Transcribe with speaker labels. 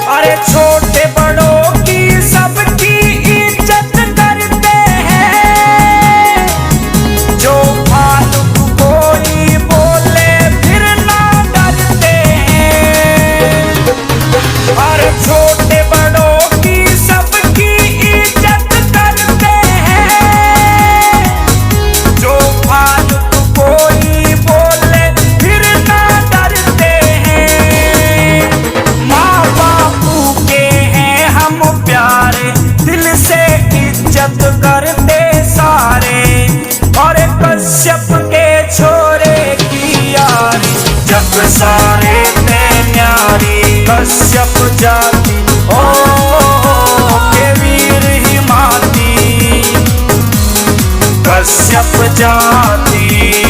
Speaker 1: अरे छोटे बड़ों की सबकी इज्जत करते हैं, जो फालतू कोई बोले फिर ना डरते हैं। अरे छोटे बड़ों की सबकी इज्जत करते हैं, जो फालतू कोई बोले फिर ना डरते हैं। माँ बापू के हैं हम प्यारे, दिल से इज्जत करते सारे। और कश्यप के छोरे की यारी, जग सारे में न्यारी। कश्यप जाति ओ के वीर हिमाती, कश्यप जाति।